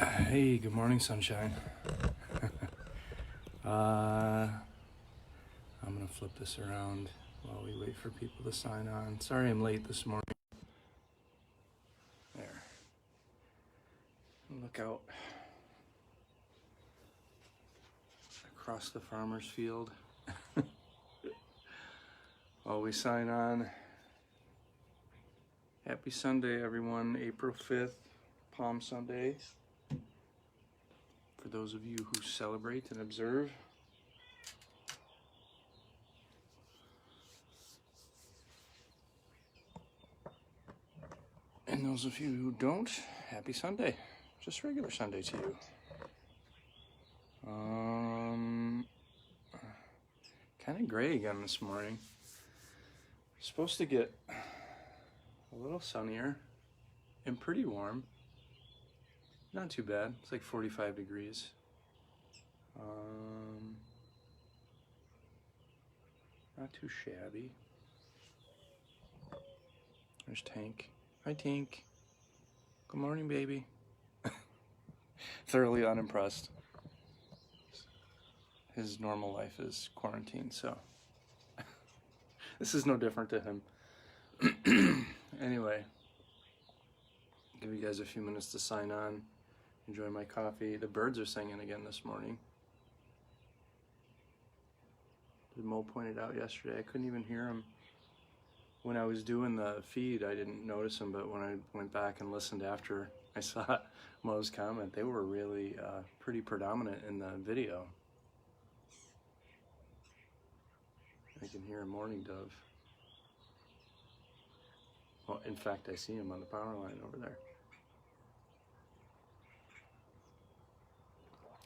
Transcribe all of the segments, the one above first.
Hey, good morning, sunshine. I'm gonna flip this around while we wait for people to sign on. Sorry I'm late this morning. There. Look out across the farmer's field while we sign on. Happy Sunday, everyone. April 5th, Palm Sunday. For those of you who celebrate and observe. And those of you who don't, happy Sunday. Just regular Sunday to you. Kind of gray again this morning. Supposed to get a little sunnier and pretty warm. Not too bad. It's like 45 degrees. Not too shabby. There's Tank. Hi, Tank. Good morning, baby. Thoroughly unimpressed. His normal life is quarantine, so this is no different to him. Anyway, give you guys a few minutes to sign on. Enjoy my coffee. The birds are singing again this morning. As Mo pointed out yesterday, I couldn't even hear them. When I was doing the feed, I didn't notice them, but when I went back and listened after I saw Mo's comment, they were really pretty predominant in the video. I can hear a mourning dove. Well, in fact, I see him on the power line over there.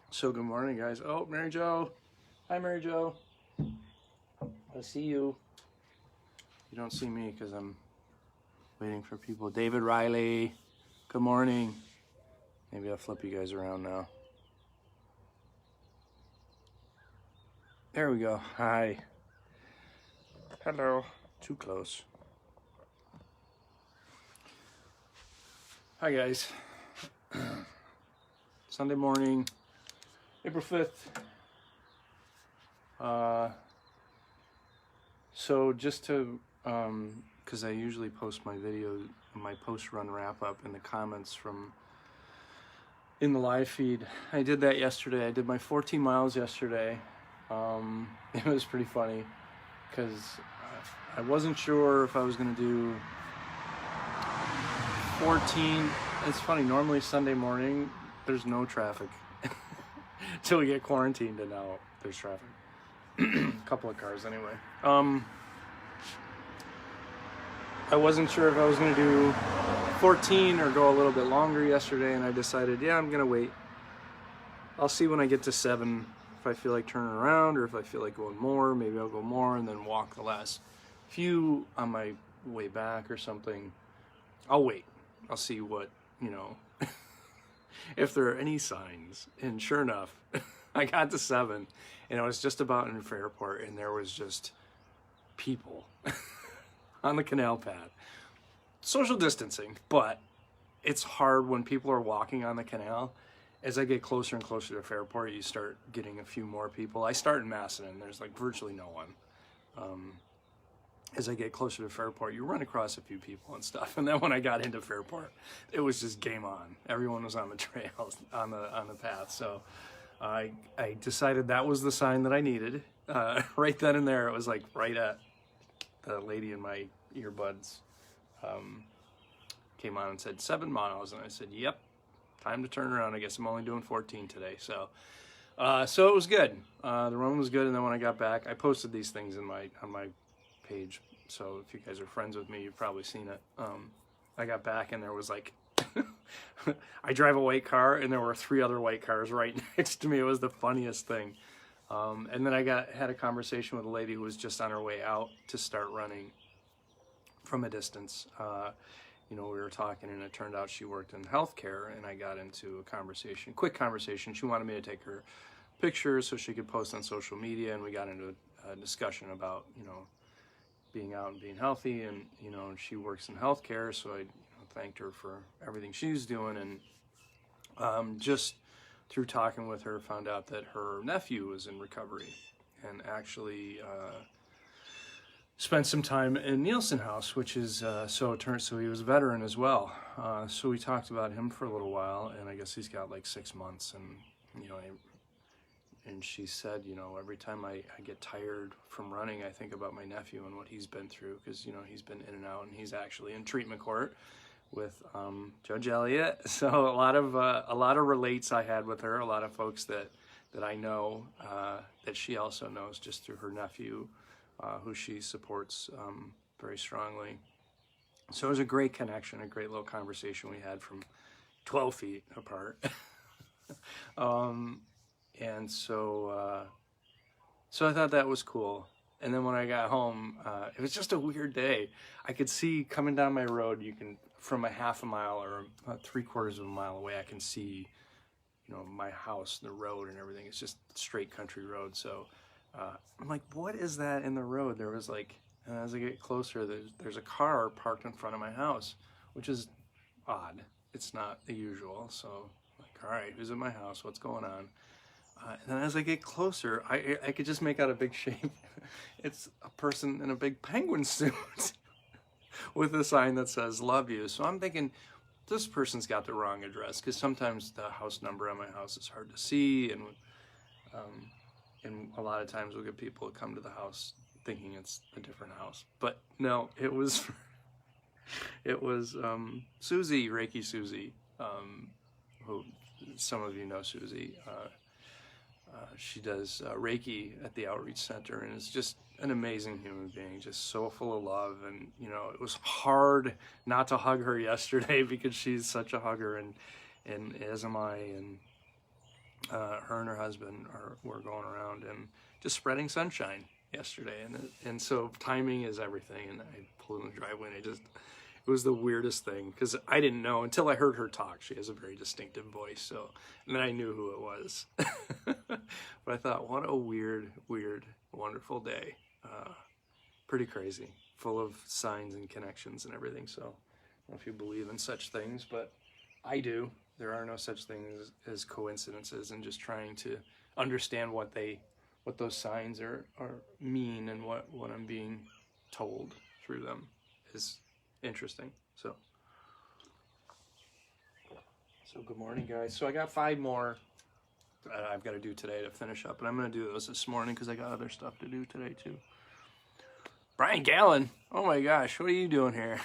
So good morning, guys. Oh, Mary Jo. Hi, Mary Jo. I see you. You don't see me because I'm waiting for people. David Riley. Good morning. Maybe I'll flip you guys around now. There we go. Hi. Hello. Too close. Hi, guys. Sunday morning, April 5th. So just to, because I usually post my video, my post-run wrap-up in the comments in the live feed. I did that yesterday. I did my 14 miles yesterday. It was pretty funny because I wasn't sure if I was going to do 14. It's funny, normally Sunday morning, there's no traffic. Till we get quarantined, and now there's traffic. A couple of cars anyway. I wasn't sure if I was going to do 14 or go a little bit longer yesterday, and I decided, yeah, I'm going to wait. I'll see when I get to 7 if I feel like turning around, or if I feel like going more. Maybe I'll go more and then walk the last few on my way back or something. I'll wait. I'll see what, if there are any signs. And sure enough, I got to 7, and I was just about in Fairport, and there was just people on the canal path. Social distancing, but it's hard when people are walking on the canal. As I get closer and closer to Fairport, you start getting a few more people. I start in Macedon, there's like virtually no one. As I get closer to Fairport, you run across a few people and stuff. And then when I got into Fairport, it was just game on. Everyone was on the trail, on the path. So I decided that was the sign that I needed. Right then and there, it was like right at the lady in my earbuds came on and said 7 miles. And I said, yep, time to turn around. I guess I'm only doing 14 today. So it was good. The run was good. And then when I got back, I posted these things on my page, so if you guys are friends with me, you've probably seen it. I got back and there was like I drive a white car and there were 3 other white cars right next to me. It was the funniest thing. And then I had a conversation with a lady who was just on her way out to start running from a distance. We were talking, and it turned out she worked in healthcare, and I got into a quick conversation. She wanted me to take her pictures so she could post on social media, and we got into a discussion about being out and being healthy, and she works in healthcare, so I thanked her for everything she's doing, and Just through talking with her, found out that her nephew was in recovery and actually spent some time in Nielsen House, which is so he was a veteran as well. So we talked about him for a little while, and I guess he's got like 6 months. And and she said, every time I get tired from running, I think about my nephew and what he's been through, because he's been in and out, and he's actually in treatment court with Judge Elliott. So a lot of relates I had with her, a lot of folks that I know that she also knows just through her nephew, who she supports very strongly. So it was a great connection, a great little conversation we had from 12 feet apart. And so I thought that was cool. And then when I got home, it was just a weird day. I could see coming down my road, from a half a mile or about 3/4 of a mile away, I can see, my house, the road and everything. It's just straight country road. So I'm like, what is that in the road? There was like, as I get closer, there's a car parked in front of my house, which is odd. It's not the usual. So I'm like, all right, who's in my house? What's going on? And then as I get closer, I could just make out a big shape. It's a person in a big penguin suit with a sign that says, "Love you." So I'm thinking, this person's got the wrong address, because sometimes the house number on my house is hard to see, and a lot of times we'll get people to come to the house thinking it's a different house. But no, it was Susie, Reiki Susie, who some of you know Susie. She does Reiki at the Outreach Center, and is just an amazing human being, just so full of love. And it was hard not to hug her yesterday because she's such a hugger, and as am I. And her and her husband were going around and just spreading sunshine yesterday, and so timing is everything. And I pulled in the driveway, and it was the weirdest thing, because I didn't know until I heard her talk. She has a very distinctive voice, and then I knew who it was. But I thought, what a weird, wonderful day. Pretty crazy, full of signs and connections and everything. So I don't know if you believe in such things, but I do. There are no such things as coincidences, and just trying to understand what those signs are mean, and what I'm being told through them is interesting. So good morning, guys. So I got 5 more that I've got to do today to finish up, and I'm going to do those this morning because I got other stuff to do today too. Brian Gallen, oh my gosh, what are you doing here?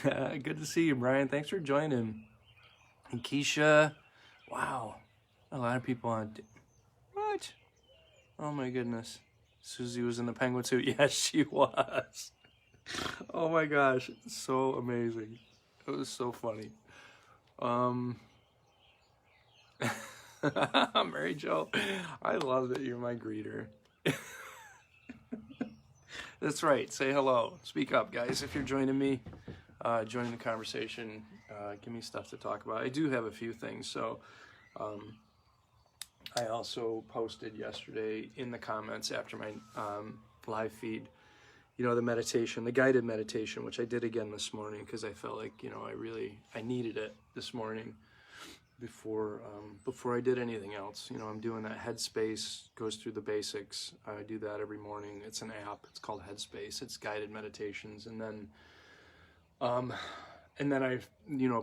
Good to see you, Brian. Thanks for joining. And Keisha, wow, a lot of people on. What? Oh my goodness. Susie was in the penguin suit. Yes, she was. Oh my gosh, so amazing. It was so funny. Mary Jo, I love that you're my greeter. That's right, say hello. Speak up, guys, if you're joining me, joining the conversation. Give me stuff to talk about. I do have a few things. So I also posted yesterday in the comments after my live feed, the meditation, the guided meditation, which I did again this morning, because I felt like, I needed it this morning before I did anything else. I'm doing that Headspace, goes through the basics. I do that every morning. It's an app. It's called Headspace. It's guided meditations. And then I,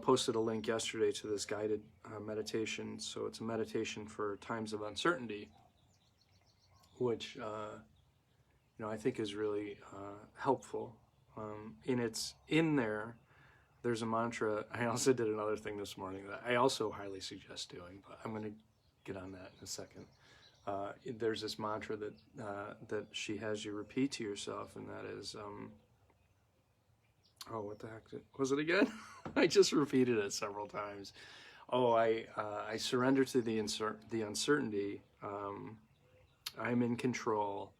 posted a link yesterday to this guided meditation. So it's a meditation for times of uncertainty, which, I think is really helpful. In there, there's a mantra. I also did another thing this morning that I also highly suggest doing, but I'm going to get on that in a second. There's this mantra that she has you repeat to yourself, and that is, what the heck was it again? I just repeated it several times. I surrender to the uncertainty. I'm in control.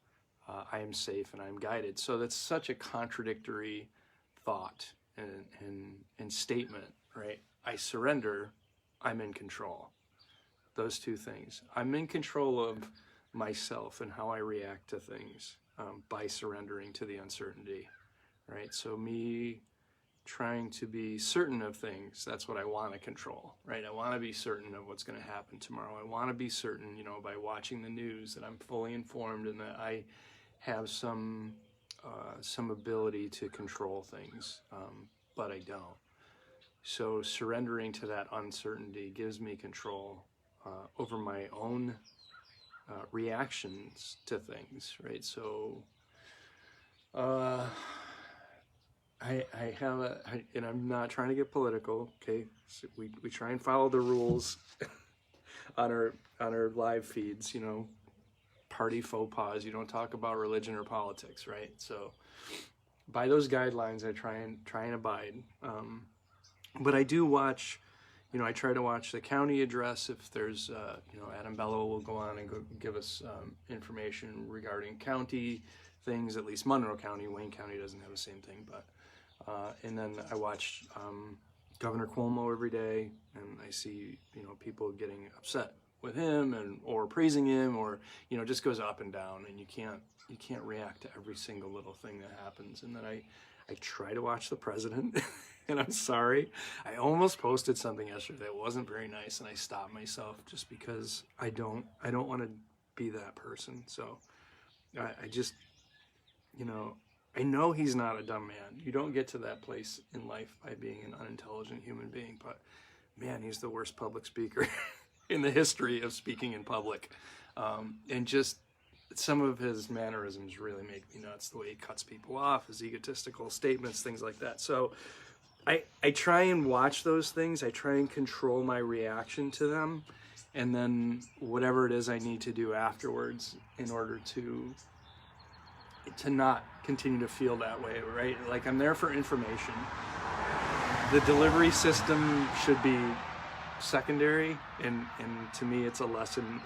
I am safe, and I'm guided. So that's such a contradictory thought and statement, right? I surrender, I'm in control. Those two things. I'm in control of myself and how I react to things by surrendering to the uncertainty, right? So me trying to be certain of things. That's what I want to control, right? I want to be certain of what's going to happen tomorrow. I want to be certain, you know, by watching the news, that I'm fully informed and that I have some ability to control things, but I don't. So surrendering to that uncertainty gives me control over my own reactions to things, right? So I have and I'm not trying to get political, okay? So we try and follow the rules on our live feeds, you know, party faux pas. You don't talk about religion or politics, right? So by those guidelines, I try and abide. But I do watch, you know, I try to watch the county address. If there's, you know, Adam Bello will go on and give us information regarding county things, at least Monroe County. Wayne County doesn't have the same thing, but, and then I watch Governor Cuomo every day, and I see, you know, people getting upset with him or praising him, or, you know, just goes up and down, and you can't react to every single little thing that happens. And then I try to watch the president. And I'm sorry, I almost posted something yesterday that wasn't very nice, and I stopped myself just because I don't want to be that person. So I just, you know, I know he's not a dumb man. You don't get to that place in life by being an unintelligent human being, but man, he's the worst public speaker in the history of speaking in public. And just some of his mannerisms really make me nuts. The way he cuts people off, his egotistical statements, things like that. So I try and watch those things. I try and control my reaction to them, and then whatever it is I need to do afterwards in order to not continue to feel that way, right? Like, I'm there for information. The delivery system should be secondary, and to me it's a lesson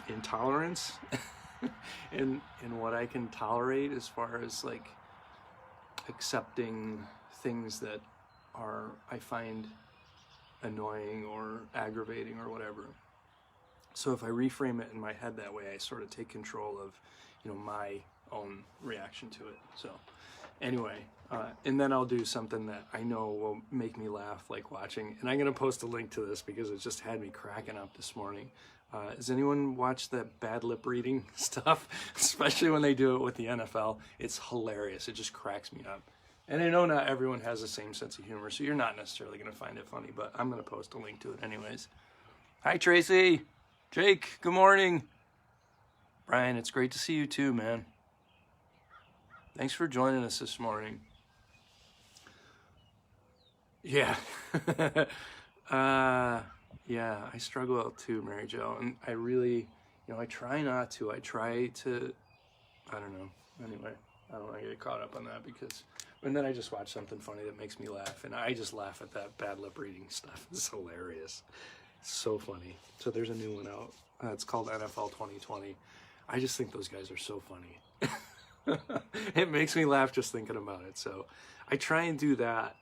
in tolerance and what I can tolerate as far as like accepting things that I find annoying or aggravating or whatever. So if I reframe it in my head that way, I sort of take control of, you know, my own reaction to it. So anyway, and then I'll do something that I know will make me laugh, like watching, and I'm going to post a link to this because it just had me cracking up this morning. Has anyone watched that bad lip reading stuff? Especially when they do it with the NFL. It's hilarious. It just cracks me up. And I know not everyone has the same sense of humor, so you're not necessarily going to find it funny, but I'm going to post a link to it anyways. Hi, Tracy. Jake, good morning. Brian, it's great to see you too, man. Thanks for joining us this morning. Yeah. Yeah, I struggle too, Mary Jo, and I really, you know, I try not to. I try to, I don't know. Anyway, I don't want to get caught up on that because, and then I just watch something funny that makes me laugh, and I just laugh at that bad lip reading stuff. It's hilarious. It's so funny. So there's a new one out. It's called NFL 2020. I just think those guys are so funny. It makes me laugh just thinking about it. So I try and do that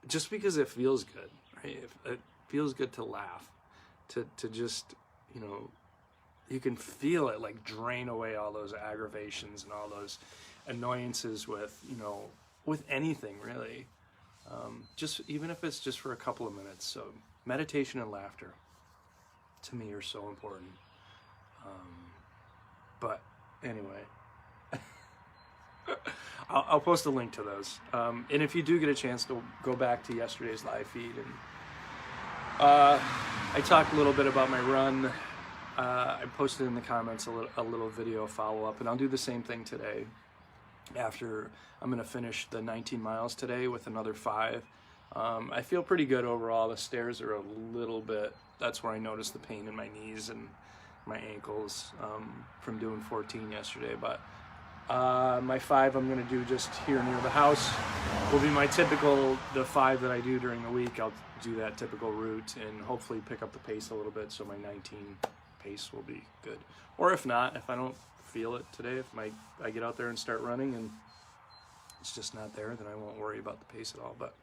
just because it feels good, right? It feels good to laugh, to just, you know, you can feel it like drain away all those aggravations and all those annoyances with, you know, with anything really. Just even if it's just for a couple of minutes. So meditation and laughter to me are so important. But anyway, I'll post a link to those. And if you do get a chance to go back to yesterday's live feed, and I talked a little bit about my run. I posted in the comments a little video follow-up, and I'll do the same thing today. After I'm going to finish the 19 miles today with another 5. I feel pretty good overall. The stairs are a little bit, that's where I noticed the pain in my knees and my ankles from doing 14 yesterday. But my 5 I'm going to do just here near the house will be my typical, the 5 that I do during the week. I'll do that typical route and hopefully pick up the pace a little bit so my 19 pace will be good. Or if not, if I don't feel it today, if I get out there and start running and it's just not there, then I won't worry about the pace at all. But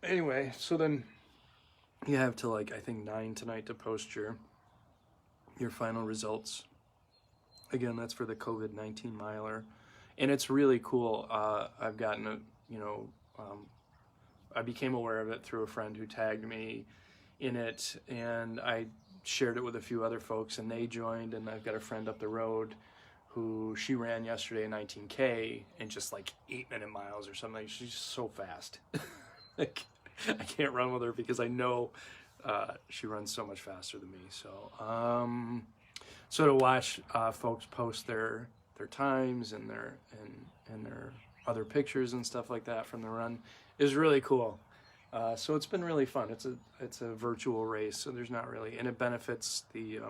anyway, so then you have till like I think 9 tonight to post your final results. Again, that's for the COVID-19 miler. and it's really cool. I've gotten I became aware of it through a friend who tagged me in it, and I shared it with a few other folks, and they joined. And I've got a friend up the road who she ran yesterday a 19K in just like 8-minute miles or something. She's just so fast. Like, I can't run with her because I know she runs so much faster than me. So to watch folks post their times and their other pictures and stuff like that from the run is really cool. So it's been really fun. It's a virtual race, so there's not really, and it benefits the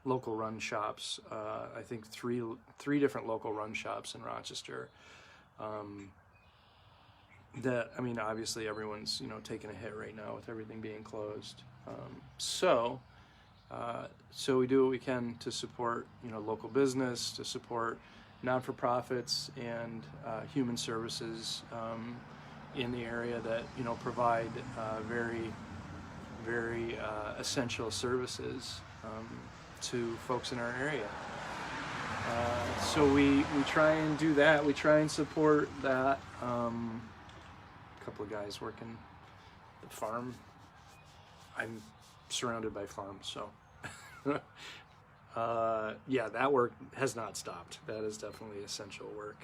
local run shops. I think three different local run shops in Rochester. That, I mean, obviously everyone's taking a hit right now with everything being closed. So we do what we can to support local business, to support non-for-profits and human services in the area that provide very, very essential services to folks in our area. So we try and do that. We try and support that. A couple of guys working the farm. I'm surrounded by farms, so yeah, that work has not stopped. That is definitely essential work,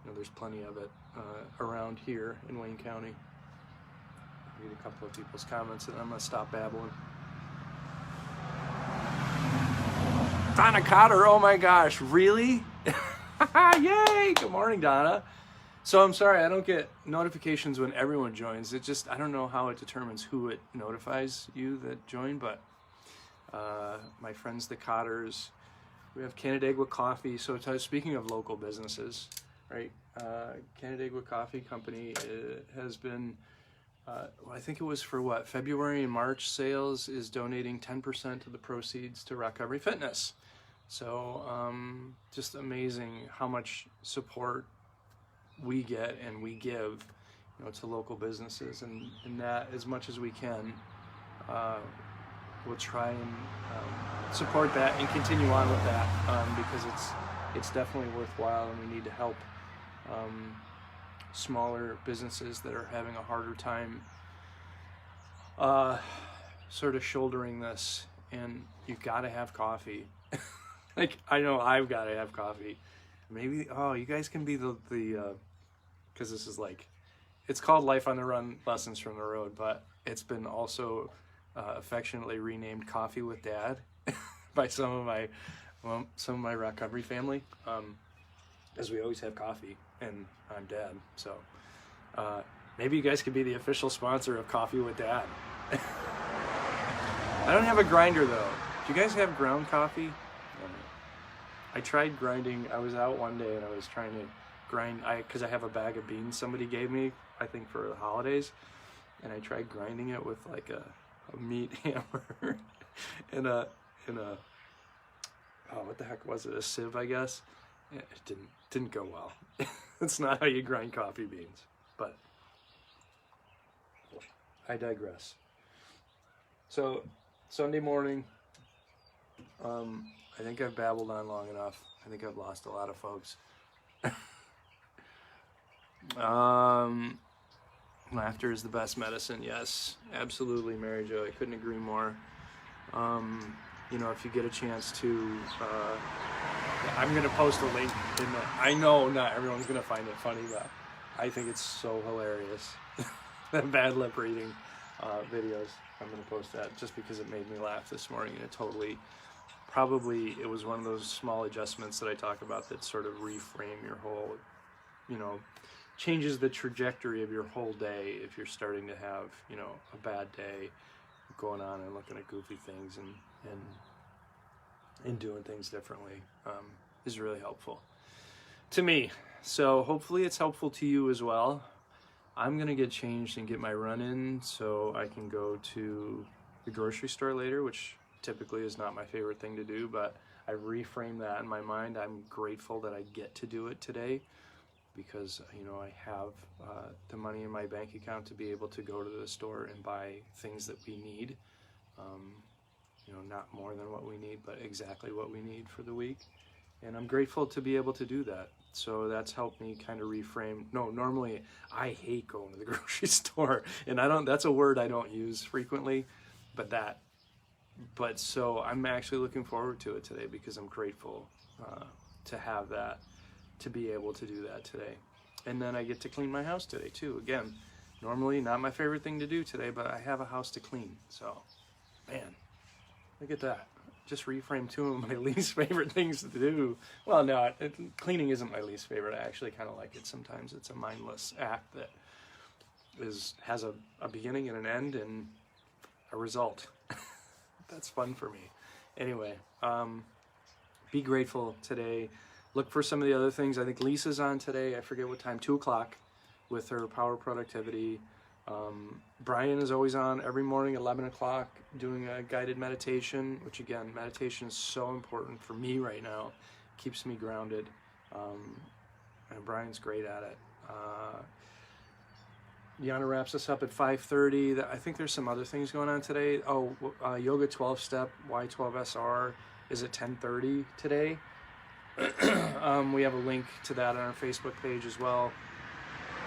and there's plenty of it around here in Wayne County. Read a couple of people's comments, and I'm gonna stop babbling. Donna Cotter, oh my gosh, really? Yay! Good morning, Donna. So I'm sorry, I don't get notifications when everyone joins. It just, I don't know how it determines who it notifies you that join, but my friends, the Cotters, we have Canandaigua Coffee. So speaking of local businesses, right? Canandaigua Coffee Company has been, I think it was for what, February and March sales, is donating 10% of the proceeds to ROCovery Fitness. So just amazing how much support we get and we give to local businesses, and that as much as we can, we'll try and support that and continue on with that, because it's definitely worthwhile, and we need to help smaller businesses that are having a harder time sort of shouldering this. And you gotta have coffee. Like, I know I've got to have coffee. Maybe, you guys can be the because this is like, it's called Life on the Run, Lessons from the Road, but it's been also affectionately renamed Coffee with Dad by some of my ROCovery family, as we always have coffee, and I'm Dad. So maybe you guys could be the official sponsor of Coffee with Dad. I don't have a grinder though. Do you guys have ground coffee? I tried grinding. I was out one day and I was trying to grind, because I have a bag of beans somebody gave me, I think for the holidays, and I tried grinding it with like a meat hammer and a what the heck was it, a sieve, I guess. It didn't go well. That's not how you grind coffee beans, but I digress. So Sunday morning, I think I've babbled on long enough. I think I've lost a lot of folks. Laughter is the best medicine. Yes, absolutely, Mary Jo. I couldn't agree more. If you get a chance to, I'm going to post a link in the, I know not everyone's going to find it funny, but I think it's so hilarious. The bad lip reading videos. I'm going to post that just because it made me laugh this morning, and it was one of those small adjustments that I talk about that sort of reframe your whole, changes the trajectory of your whole day if you're starting to have, a bad day going on and looking at goofy things and doing things differently, is really helpful to me. So hopefully it's helpful to you as well. I'm going to get changed and get my run in so I can go to the grocery store later, which typically is not my favorite thing to do, but I reframe that in my mind. I'm grateful that I get to do it today because, I have the money in my bank account to be able to go to the store and buy things that we need. Not more than what we need, but exactly what we need for the week. And I'm grateful to be able to do that. So that's helped me kind of reframe. No, normally I hate going to the grocery store, and that's a word I don't use frequently, but so I'm actually looking forward to it today because I'm grateful to have that, to be able to do that today. And then I get to clean my house today too. Again, normally not my favorite thing to do today, but I have a house to clean. So, man, look at that. Just reframe two of my least favorite things to do. Well, no, cleaning isn't my least favorite. I actually kind of like it. Sometimes it's a mindless act that has a beginning and an end and a result. That's fun for me. Anyway, be grateful today. Look for some of the other things. I think Lisa's on today. I forget what time, 2 o'clock with her power productivity. Brian is always on every morning, 11 o'clock, doing a guided meditation, which again, meditation is so important for me right now. Keeps me grounded. And Brian's great at it. Yana wraps us up at 5:30. I think there's some other things going on today. Oh, Yoga 12-step, Y12SR is at 10:30 today. We have a link to that on our Facebook page as well.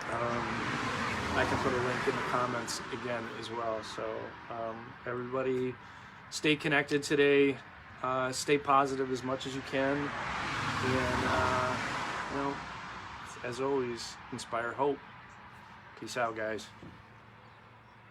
I can put a link in the comments again as well. So everybody stay connected today. Stay positive as much as you can. And, as always, inspire hope. Peace out, guys.